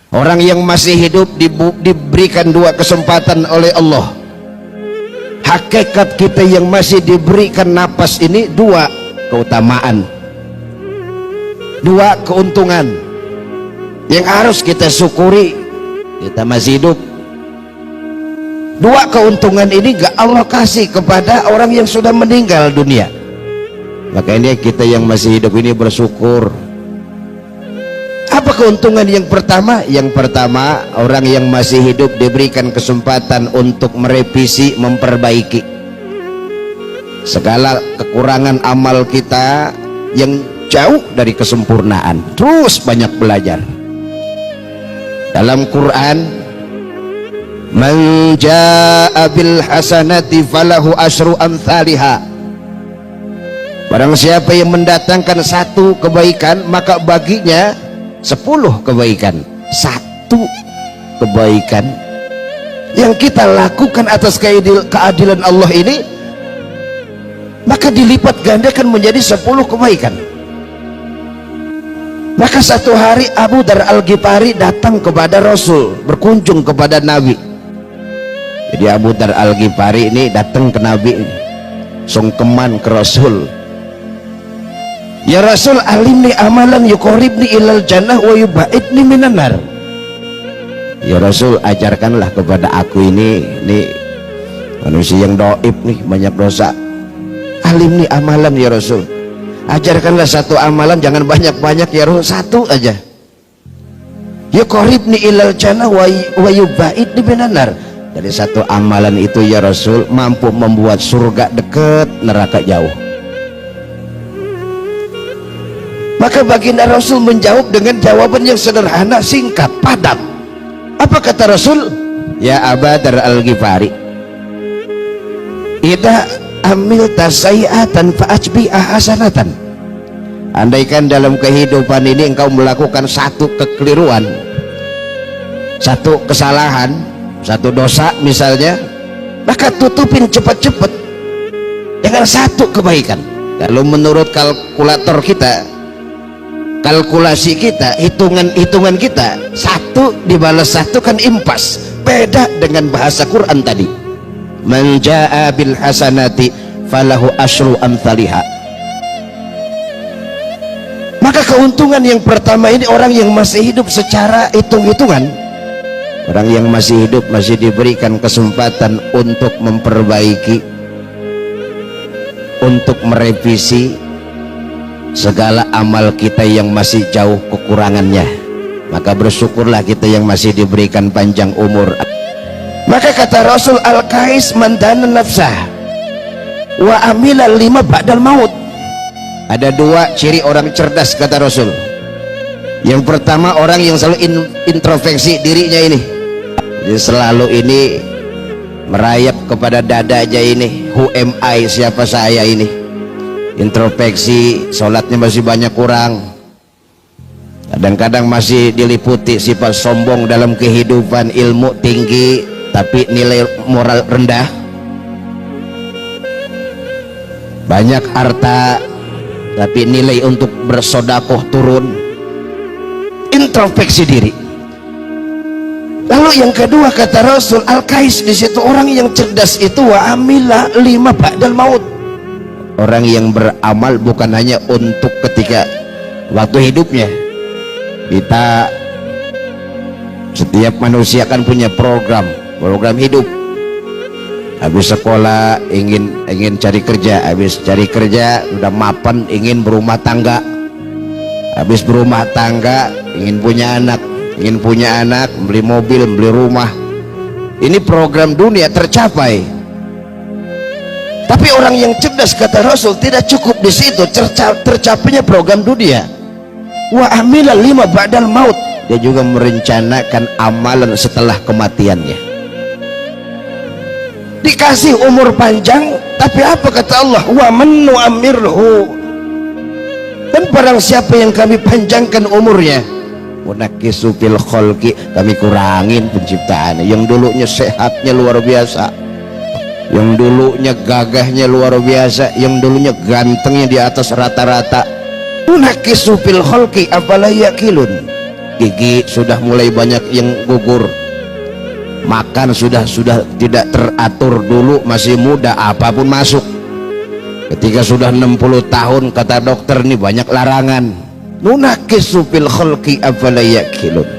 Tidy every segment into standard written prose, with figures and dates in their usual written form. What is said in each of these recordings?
Orang yang masih hidup diberikan dua kesempatan oleh Allah. Hakikat kita yang masih diberikan napas ini dua keutamaan, dua keuntungan yang harus kita syukuri. Kita masih hidup. Dua keuntungan ini gak Allah kasih kepada orang yang sudah meninggal dunia. Makanya kita yang masih hidup ini bersyukur. Apa keuntungan yang pertama? Yang pertama, orang yang masih hidup diberikan kesempatan untuk merevisi, memperbaiki segala kekurangan amal kita yang jauh dari kesempurnaan. Terus banyak belajar. Dalam Quran, man jaa bil hasanati falahu asyru amsalha. Barang siapa yang mendatangkan satu kebaikan, maka baginya 10 kebaikan. Satu kebaikan yang kita lakukan atas keadilan Allah ini, maka dilipat gandakan menjadi 10 kebaikan. Maka satu hari Abu Dar Al-Ghifari datang kepada Rasul, berkunjung kepada Nabi. Jadi Abu Dar Al-Ghifari ini datang ke Nabi, sungkeman ke Rasul. Ya Rasul, alimni amalan yuqaribni ilal jannah wa yubaidni minan nar. Ya Rasul, ajarkanlah kepada aku ini manusia yang doib nih, banyak dosa. Alimni amalan ya Rasul, ajarkanlah satu amalan, jangan banyak-banyak ya Rasul, satu aja. Yuqaribni ilal jannah wa yubaidni minan nar. Dari satu amalan itu ya Rasul mampu membuat surga dekat, neraka jauh. Maka baginda Rasul menjawab dengan jawaban yang sederhana, singkat, padat. Apa kata Rasul? Ya Abu Dar Al-Ghifari, idza amilta sayi'atan fa'atbi'a hasanatan. Andaikan dalam kehidupan ini engkau melakukan satu kekeliruan, satu kesalahan, satu dosa misalnya, maka tutupin cepat-cepat dengan satu kebaikan. Kalau menurut kalkulator kita, kalkulasi kita, hitungan kita, satu dibalas satu kan impas. Beda dengan bahasa Quran tadi, man jaa bil hasanati falahu asyru amsalha. Maka keuntungan yang pertama ini, orang yang masih hidup secara hitung-hitungan, orang yang masih hidup masih diberikan kesempatan untuk memperbaiki, untuk merevisi segala amal kita yang masih jauh kekurangannya. Maka bersyukurlah kita yang masih diberikan panjang umur. Maka kata Rasul, al-kais mandana nafsah wa amila lima ba'dal maut. Ada dua ciri orang cerdas kata Rasul. Yang pertama, orang yang selalu introspeksi dirinya ini. Jadi selalu ini merayap kepada dada aja ini, who am I, siapa saya ini. Introspeksi, sholatnya masih banyak kurang, kadang-kadang masih diliputi sifat sombong dalam kehidupan, ilmu tinggi tapi nilai moral rendah, banyak harta tapi nilai untuk bersodakoh turun. Introspeksi diri. Lalu yang kedua kata Rasul, al-kais, di situ orang yang cerdas itu wa amila lima ba'dal maut. Orang yang beramal bukan hanya untuk ketika waktu hidupnya. Kita, setiap manusia kan punya program hidup. Habis sekolah ingin cari kerja, habis cari kerja udah mapan ingin berumah tangga, habis berumah tangga ingin punya anak, beli mobil, beli rumah. Ini program dunia tercapai. Tapi orang yang cerdas kata Rasul tidak cukup di situ tercapainya program dunia. Wa amila lima ba'dal maut. Dia juga merencanakan amalan setelah kematiannya. Dikasih umur panjang, tapi apa kata Allah? Wa man nu'ammirhu. Dan barang siapa yang kami panjangkan umurnya, munakisu fil khalqi, kami kurangin penciptaannya. Yang dulunya sehatnya luar biasa, yang dulunya gagahnya luar biasa, yang dulunya gantengnya di atas rata-rata. Munakisu fil khalqi afala yaqilun. gigi sudah mulai banyak yang gugur, makan sudah tidak teratur. Dulu masih muda apapun masuk, ketika sudah 60 tahun kata dokter ini banyak larangan. Nunakisu fil khalqi afala yakilun.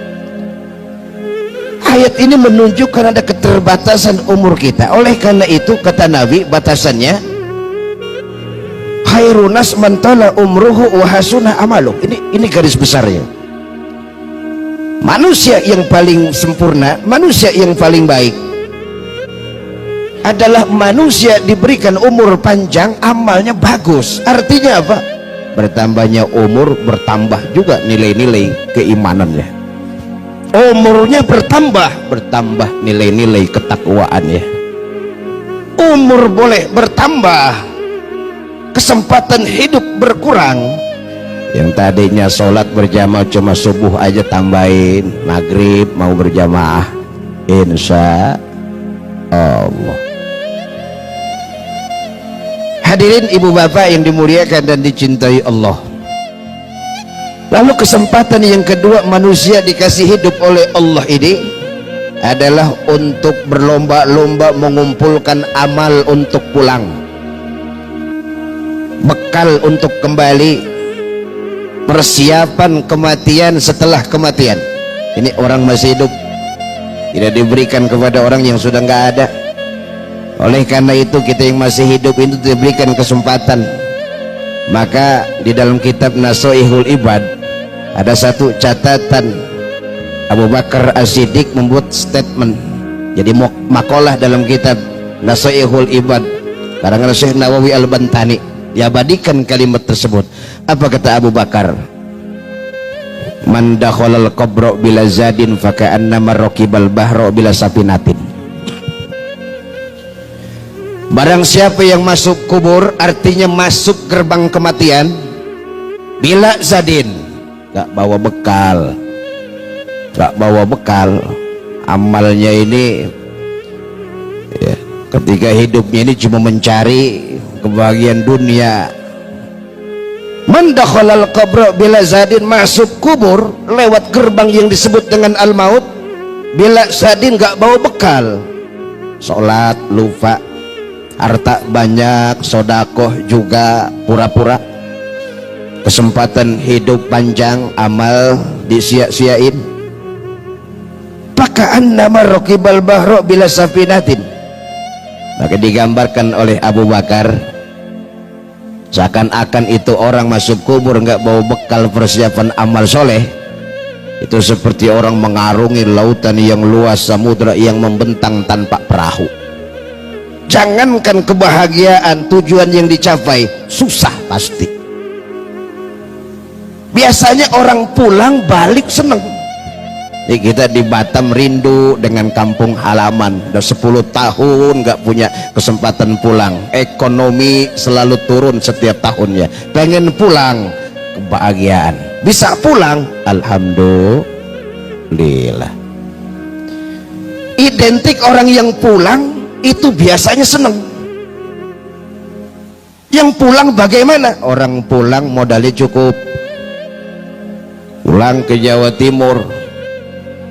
Ayat ini menunjukkan ada keterbatasan umur kita. Oleh karena itu kata Nabi batasannya khairunas man tala umruhu wa hasuna amaluh. Ini garis besarnya. Manusia yang paling sempurna, manusia yang paling baik adalah manusia diberikan umur panjang, amalnya bagus. Artinya apa? Bertambahnya umur bertambah juga nilai-nilai keimanannya. Umurnya bertambah nilai-nilai ketakwaannya. Umur boleh bertambah, kesempatan hidup berkurang. Yang tadinya sholat berjamaah cuma subuh aja tambahin, maghrib mau berjamaah, insya Allah. Hadirin ibu bapak yang dimuliakan dan dicintai Allah, lalu kesempatan yang kedua manusia dikasih hidup oleh Allah ini adalah untuk berlomba-lomba mengumpulkan amal untuk pulang, bekal untuk kembali, persiapan kematian setelah kematian. Ini orang masih hidup tidak diberikan kepada orang yang sudah nggak ada. Oleh karena itu kita yang masih hidup itu diberikan kesempatan. Maka di dalam kitab Nasoihul Ibad ada satu catatan. Abu Bakar As-Siddiq membuat statement, jadi makalah dalam kitab Nasoihul Ibad karangan Syekh Nawawi Al-Bantani, diabadikan kalimat tersebut. Apa kata Abu Bakar? Man dakhalal qabra bila zadin faka'annama raqibal bahra bila safinatin. Barang siapa yang masuk kubur, artinya masuk gerbang kematian, bila zadin, gak bawa bekal, amalnya ini ya, ketika hidupnya ini cuma mencari kebahagiaan dunia. Man dakhalal qabra bila zadin, masuk kubur lewat gerbang yang disebut dengan al-maut, bila zadin, gak bawa bekal, sholat lupa, harta banyak, sodakoh juga pura-pura, kesempatan hidup panjang, amal disia-siain. Faka'annama raqibal bahra bila safinatin. Maka digambarkan oleh Abu Bakar seakan-akan itu orang masuk kubur nggak bawa bekal persiapan amal soleh, itu seperti orang mengarungi lautan yang luas, samudra yang membentang tanpa perahu. Jangankan kebahagiaan, tujuan yang dicapai susah pasti. Biasanya orang pulang balik seneng. Jadi kita di Batam rindu dengan kampung halaman, udah 10 tahun nggak punya kesempatan pulang, ekonomi selalu turun setiap tahunnya, pengen pulang, kebahagiaan, bisa pulang, alhamdulillah. Identik orang yang pulang itu biasanya seneng. Yang pulang bagaimana? Orang pulang modalnya cukup, pulang ke Jawa Timur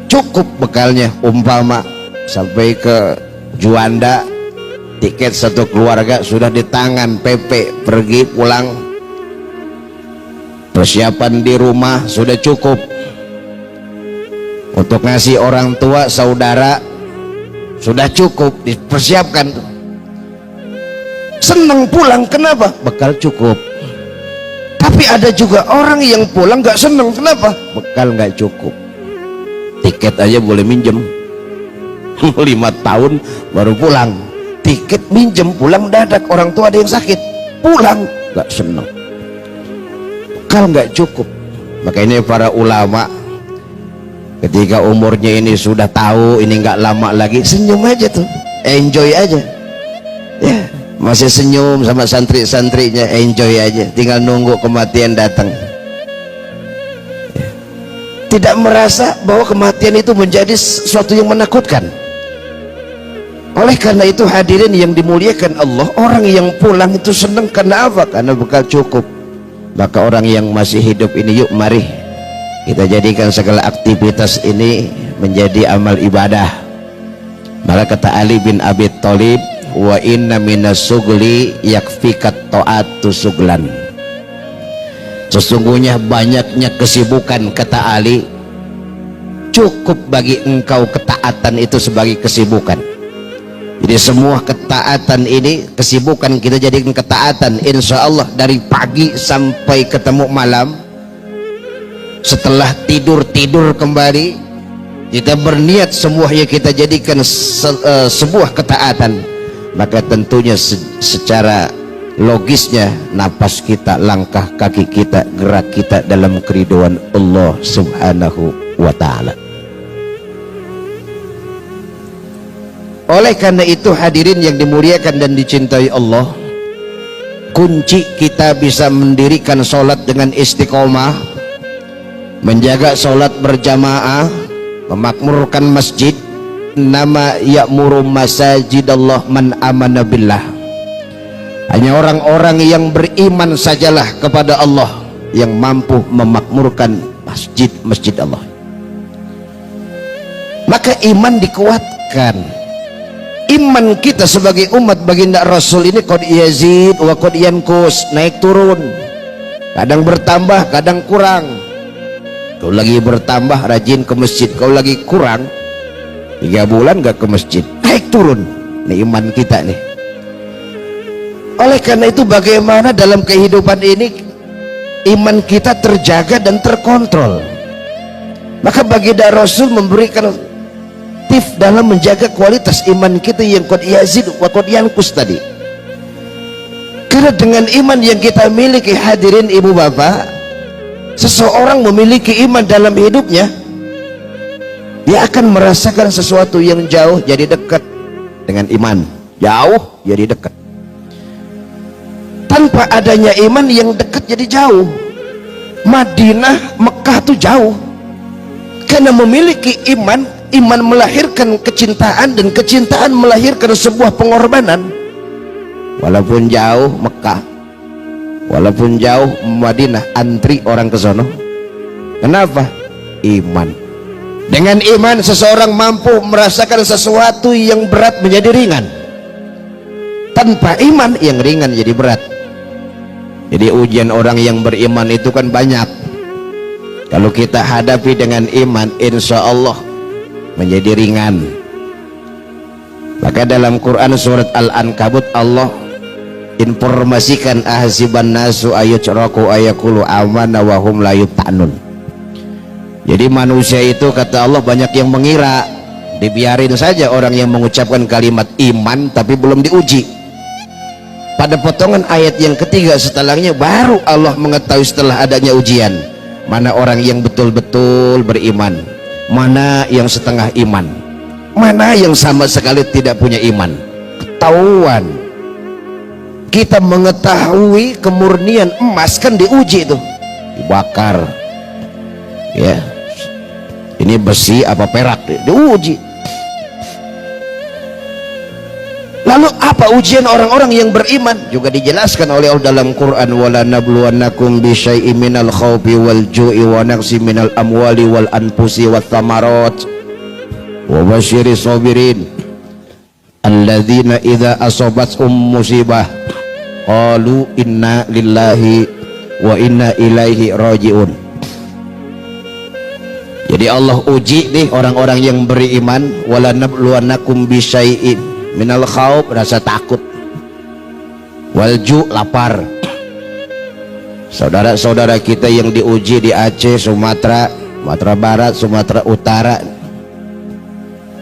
cukup bekalnya, umpama sampai ke Juanda, tiket satu keluarga sudah di tangan, PP pergi pulang, persiapan di rumah sudah cukup untuk ngasih orang tua saudara, sudah cukup dipersiapkan. Seneng pulang, kenapa? Bekal cukup. Tapi ada juga orang yang pulang gak seneng, kenapa? Bekal gak cukup, tiket aja boleh minjem 5 tahun baru pulang, tiket minjem, pulang dadak, orang tua ada yang sakit, pulang gak seneng, bekal gak cukup. Maka ini para ulama ketika umurnya ini sudah tahu ini nggak lama lagi, senyum aja tuh, enjoy aja ya, masih senyum sama santri-santrinya, enjoy aja, tinggal nunggu kematian datang ya. Tidak merasa bahwa kematian itu menjadi sesuatu yang menakutkan. Oleh karena itu hadirin yang dimuliakan Allah, orang yang pulang itu senang karena apa? Karena bekal cukup. Maka orang yang masih hidup ini, yuk mari kita jadikan segala aktivitas ini menjadi amal ibadah. Maka kata Ali bin Abi Thalib, wa inna minas sugli yakfikat ta'atu suglan. Sesungguhnya banyaknya kesibukan, kata Ali, cukup bagi engkau ketaatan itu sebagai kesibukan. Jadi semua ketaatan ini, kesibukan kita jadikan ketaatan. Insya Allah dari pagi sampai ketemu malam, setelah tidur kembali, kita berniat semuanya kita jadikan sebuah ketaatan. Maka tentunya secara logisnya napas kita, langkah kaki kita, gerak kita dalam keridhaan Allah subhanahu wa ta'ala. Oleh karena itu hadirin yang dimuliakan dan dicintai Allah, kunci kita bisa mendirikan sholat dengan istiqomah, menjaga sholat berjamaah, memakmurkan masjid. Nama ya'muru masajidallah man amana billah. Hanya orang-orang yang beriman sajalah kepada Allah yang mampu memakmurkan masjid-masjid Allah. Maka iman dikuatkan. Iman kita sebagai umat baginda Rasul ini qad yazid wa qad yanqus, naik turun, kadang bertambah kadang kurang. Kau lagi bertambah rajin ke masjid, kau lagi kurang 3 bulan gak ke masjid, naik turun. Ini iman kita nih. Oleh karena itu bagaimana dalam kehidupan ini iman kita terjaga dan terkontrol. Maka baginda Rasul memberikan tips dalam menjaga kualitas iman kita yang qad yazid wa qad yanqus tadi. Karena dengan iman yang kita miliki, hadirin ibu bapak, seseorang memiliki iman dalam hidupnya, dia akan merasakan sesuatu yang jauh jadi dekat dengan iman, jauh jadi dekat. Tanpa adanya iman, yang dekat jadi jauh. Madinah, Mekah tuh jauh karena memiliki iman. Iman melahirkan kecintaan, dan kecintaan melahirkan sebuah pengorbanan. Walaupun jauh Mekah, walaupun jauh Madinah, antri orang ke sono. Kenapa? Iman. Dengan iman seseorang mampu merasakan sesuatu yang berat menjadi ringan. Tanpa iman yang ringan jadi berat. Jadi ujian orang yang beriman itu kan banyak. Kalau kita hadapi dengan iman, insya Allah menjadi ringan. Maka dalam Quran surat Al-Ankabut Allah informasikan ahsiban nasu ayutraku ayakulu amana wa hum la yuftanun. Jadi manusia itu, kata Allah, banyak yang mengira dibiarin saja orang yang mengucapkan kalimat iman tapi belum diuji. Pada potongan ayat yang ketiga setelahnya baru Allah mengetahui setelah adanya ujian, mana orang yang betul-betul beriman, mana yang setengah iman, mana yang sama sekali tidak punya iman. Ketahuan. Kita mengetahui kemurnian emas kan diuji tuh, dibakar ya, ini besi apa perak, diuji. Lalu apa ujian orang-orang yang beriman? Juga dijelaskan oleh Allah dalam Quran, wala nabluwannakum bisyai'im minal khawfi wal ju'i wa naqsi minal amwali wal anfusi wat thamarat wa basyiris sabirin alladzina idza asabathum musibah qalu inna lillahi wa inna ilaihi raji'un. Jadi Allah uji nih orang-orang yang beriman, wala nabluwannakum bisyai'in minal khawf, rasa takut, walju, lapar. Saudara-saudara kita yang diuji di Aceh, Sumatera, Sumatera Barat, Sumatera Utara,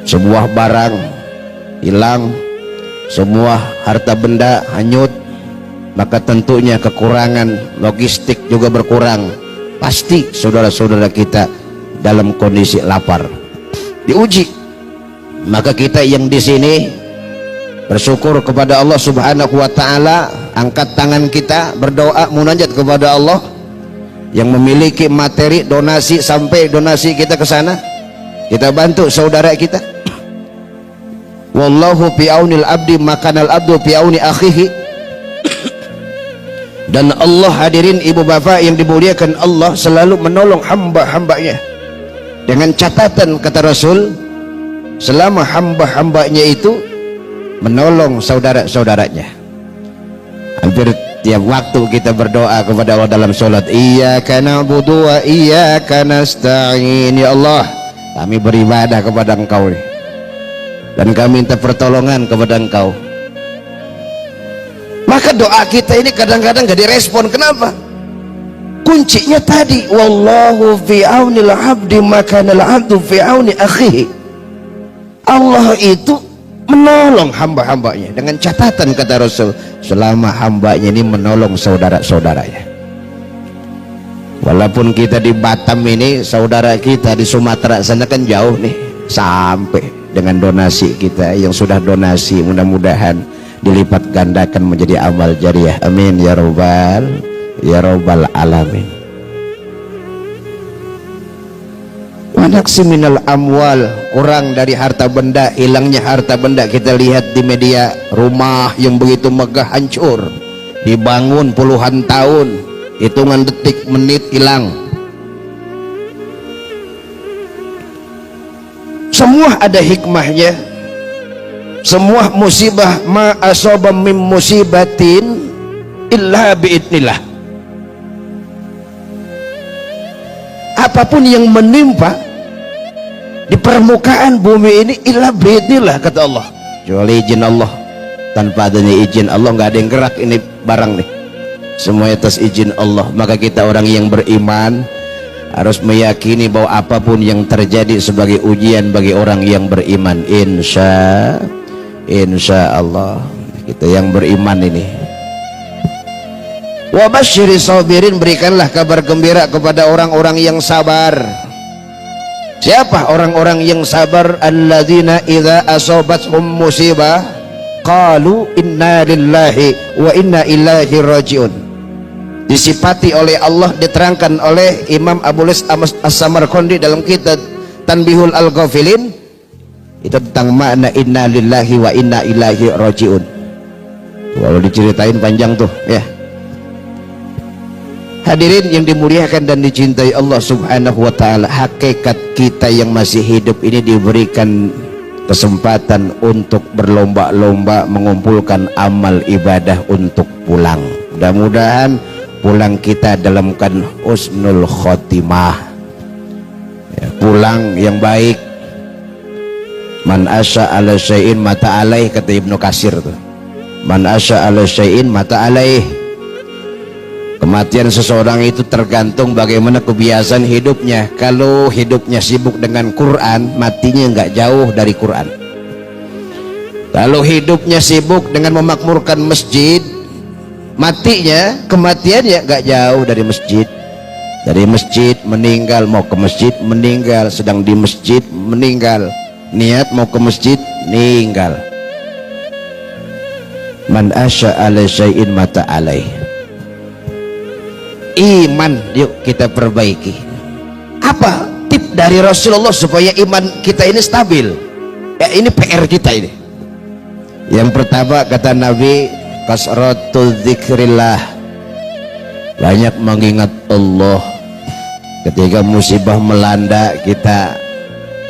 sebuah barang hilang, semua harta benda hanyut, maka tentunya kekurangan logistik juga berkurang. Pasti saudara-saudara kita dalam kondisi lapar, diuji. Maka kita yang di sini bersyukur kepada Allah subhanahu wa ta'ala, angkat tangan kita berdoa munajat kepada Allah yang memiliki materi donasi, sampai donasi kita ke sana, kita bantu saudara kita. Wallahu fi aunil abdi makanal abdu fi auni akhihi. Dan Allah, hadirin ibu bapak yang dimuliakan Allah, selalu menolong hamba-hambanya. Dengan catatan, kata Rasul, selama hamba-hambanya itu menolong saudara-saudaranya. Hampir tiap waktu kita berdoa kepada Allah dalam sholat, iyyaka na'budu wa iyyaka nasta'in. Ya Allah, kami beribadah kepada Engkau nih, dan kami minta pertolongan kepada Engkau. Maka doa kita ini kadang-kadang gak direspon. Kenapa? Kuncinya tadi, wallahu fi aunil abdi maka nal abdu fi auni akhihi. Allah itu menolong hamba-hambanya, dengan catatan, kata Rasul, selama hambanya ini menolong saudara-saudaranya. Walaupun kita di Batam ini, saudara kita di Sumatera sana kan jauh nih, sampai dengan donasi kita yang sudah donasi, mudah-mudahan dilipat gandakan menjadi amal jariah. Amin ya rabbal alamin. Wanaksi minal amwal, kurang dari harta benda, hilangnya harta benda. Kita lihat di media, rumah yang begitu megah hancur, dibangun puluhan tahun, hitungan detik menit hilang. Semua ada hikmahnya. Semua musibah, ma asaba min musibatin illa biidnillah. Apapun yang menimpa di permukaan bumi ini illa biidnillah, kata Allah, kecuali izin Allah. Tanpa adanya izin Allah nggak ada yang gerak ini barang nih, semua atas izin Allah. Maka kita orang yang beriman harus meyakini bahwa apapun yang terjadi sebagai ujian bagi orang yang beriman. Insya Allah kita yang beriman ini. Wa basyiri sabirin, berikanlah kabar gembira kepada orang-orang yang sabar. Siapa orang-orang yang sabar? Alladzina idza asabathum musibah qalu inna lillahi wa inna ilaihi rajiun. Disifati oleh Allah, diterangkan oleh Imam Abu Lis As-Samarqandi dalam kitab Tanbihul Al-Ghafilin, itu tentang makna inna lillahi wa inna ilaihi rajiun. Kalau diceritain panjang tuh ya. Hadirin yang dimuliakan dan dicintai Allah subhanahu wa ta'ala, hakikat kita yang masih hidup ini diberikan kesempatan untuk berlomba-lomba mengumpulkan amal ibadah untuk pulang. Mudah-mudahan pulang kita dalam kan husnul khotimah ya, pulang yang baik. Man asya ala syai'in mata alaih, kata Ibnu Katsir tuh. Man asya ala syai'in mata alaih. Kematian seseorang itu tergantung bagaimana kebiasaan hidupnya. Kalau hidupnya sibuk dengan Quran, matinya nggak jauh dari Quran. Kalau hidupnya sibuk dengan memakmurkan masjid, matinya, kematiannya nggak jauh dari masjid. Dari masjid meninggal, mau ke masjid meninggal, sedang di masjid meninggal, niat mau ke masjid meninggal. Man asya ala syai'in mata alaih. Iman yuk kita perbaiki. Apa tip dari Rasulullah supaya iman kita ini stabil? Ya, ini PR kita ini. Yang pertama, kata Nabi, kasratul dzikrillah, banyak mengingat Allah. Ketika musibah melanda, kita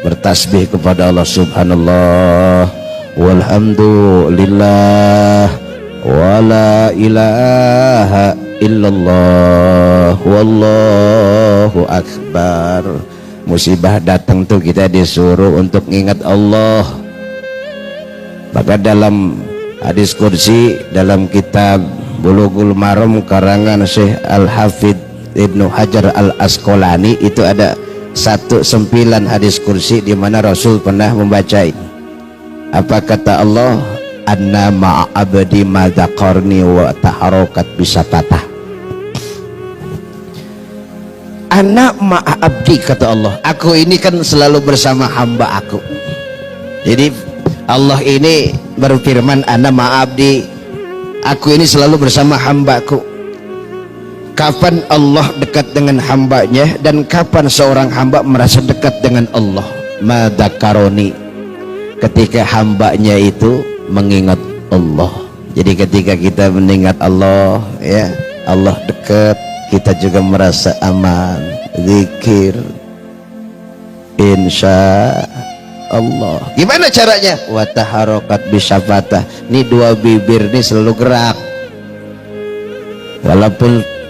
bertasbih kepada Allah, subhanallah walhamdulillah wala ilaha illallah wallahu akbar. Musibah datang tuh kita disuruh untuk ingat Allah. Maka dalam hadis kursi, dalam kitab Bulughul Maram karangan Syekh Al-Hafidh Ibnu Hajar Al-Asqalani, itu ada 19 hadis kursi di mana Rasul pernah membaca ini. Apa kata Allah? Anna ma'abdi madzakarni wa taharokat bisa patah. Anak ma'abdi, kata Allah, aku ini kan selalu bersama hamba aku. Jadi Allah ini berfirman, Ana ma'abdi, aku ini selalu bersama hambaku. Kapan Allah dekat dengan hambanya dan kapan seorang hamba merasa dekat dengan Allah? Madzakaroni, ketika hambanya itu mengingat Allah. Jadi ketika kita mengingat Allah, ya, Allah dekat, kita juga merasa aman. Zikir insya Allah. Gimana caranya? Wa taharokat bisafatah. Ini dua bibir ini selalu gerak.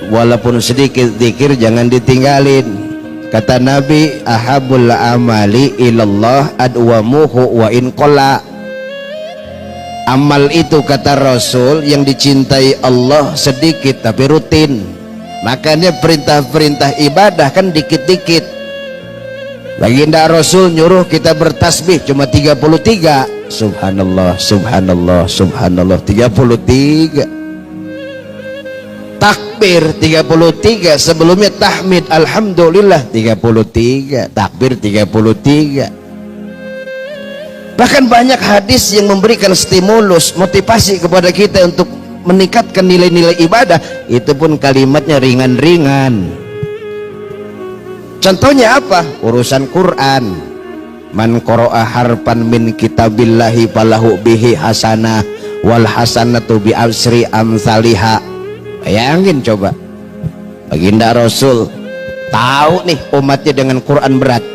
Walaupun sedikit zikir jangan ditinggalin. Kata Nabi, ahabul amali ilallah adwamuhu wa in qalla. Amal itu kata Rasul yang dicintai Allah sedikit tapi rutin. Makanya perintah-perintah ibadah kan dikit-dikit. Baginda Rasul nyuruh kita bertasbih cuma 33. Subhanallah, subhanallah, subhanallah 33. Takbir 33, sebelumnya tahmid alhamdulillah 33, takbir 33. Bahkan banyak hadis yang memberikan stimulus, motivasi kepada kita untuk meningkatkan nilai-nilai ibadah. Itu pun kalimatnya ringan-ringan. Contohnya apa? Urusan Quran. Man qara'a harfan min kitabillahi falahu bihi hasanah wal hasanatu bi asri amsalihha. Bayangin coba, baginda Rasul tahu nih umatnya dengan Quran berat,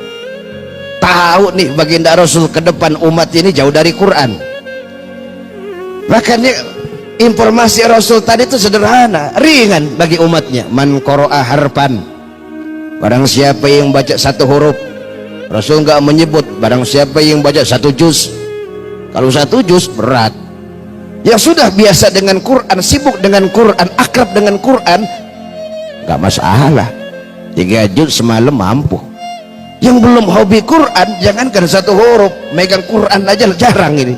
tahu nih baginda Rasul ke depan umat ini jauh dari Quran. Makanya informasi Rasul tadi itu sederhana, ringan bagi umatnya. Man qara'a harfan, barang siapa yang baca satu huruf. Rasul nggak menyebut barang siapa yang baca satu juz. Kalau satu juz berat. Yang sudah biasa dengan Quran, sibuk dengan Quran, akrab dengan Quran, nggak masalah. 3 juz semalam mampu. Yang belum hobi Quran, jangankan satu huruf, megang Quran aja jarang ini.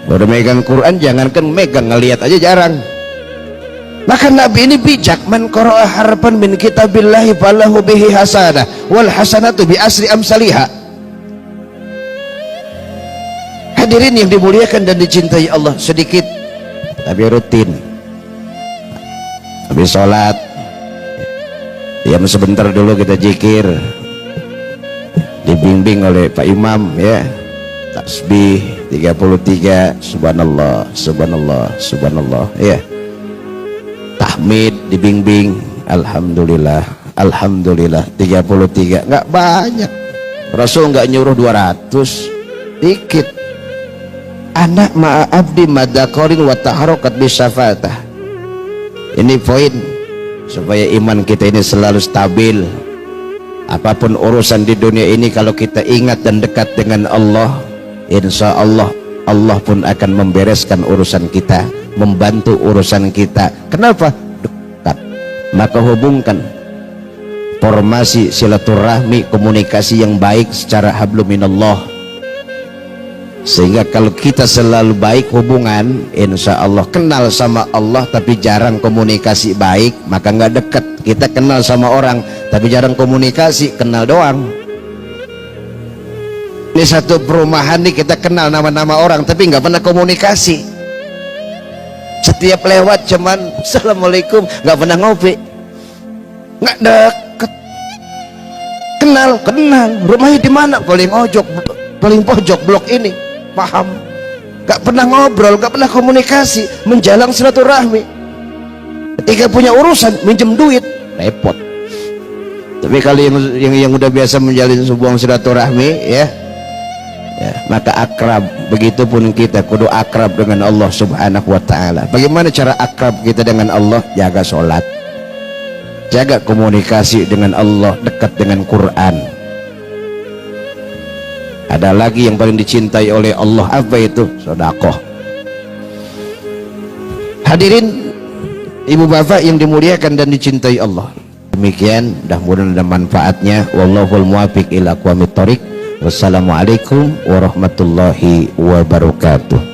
Baru megang Quran, jangankan megang, ngelihat aja jarang. Maka Nabi ini bijak. Man qara'a harfan min kitabillahi falahu bihi hasanah wal hasanatu bi asri amsalihha. Hadirin yang dimuliakan dan dicintai Allah, sedikit tapi rutin. Habis sholat diam sebentar dulu, kita zikir, dibimbing oleh Pak Imam ya, tasbih 33, subhanallah, subhanallah, subhanallah ya, tahmid dibimbing, alhamdulillah, alhamdulillah 33. Nggak banyak. Rasul nggak nyuruh 200, dikit. Anak ma'abdi madakorin wa taharokat bisafatah. Ini poin supaya iman kita ini selalu stabil. Apapun urusan di dunia ini, kalau kita ingat dan dekat dengan Allah, insya Allah Allah pun akan membereskan urusan kita, membantu urusan kita. Kenapa? Dekat. Maka hubungkan formasi silaturahmi, komunikasi yang baik secara hablum minallah. Sehingga kalau kita selalu baik hubungan, insya Allah kenal sama Allah tapi jarang komunikasi baik, maka nggak dekat. Kita kenal sama orang tapi jarang komunikasi, kenal doang. Ini satu perumahan nih, kita kenal nama-nama orang tapi nggak pernah komunikasi. Setiap lewat cuman assalamualaikum, nggak pernah ngopi, nggak deket. Kenal, rumahnya di mana? Paling pojok blok ini. Paham? Gak pernah ngobrol, gak pernah komunikasi, menjalang silaturahmi. Ketika punya urusan minjem duit, repot. Tapi kalau yang udah biasa menjalin sebuah silaturahmi ya, maka akrab. Begitupun kita kudu akrab dengan Allah Subhanahu wa ta'ala. Bagaimana cara akrab kita dengan Allah? Jaga sholat, jaga komunikasi dengan Allah, dekat dengan Quran. Ada lagi yang paling dicintai oleh Allah, apa itu? Sedekah. Hadirin ibu bapak yang dimuliakan dan dicintai Allah, demikian, mudah-mudahan ada manfaatnya. Wallahul muwaffiq ila aqwamit thoriq. Wassalamualaikum warahmatullahi wabarakatuh.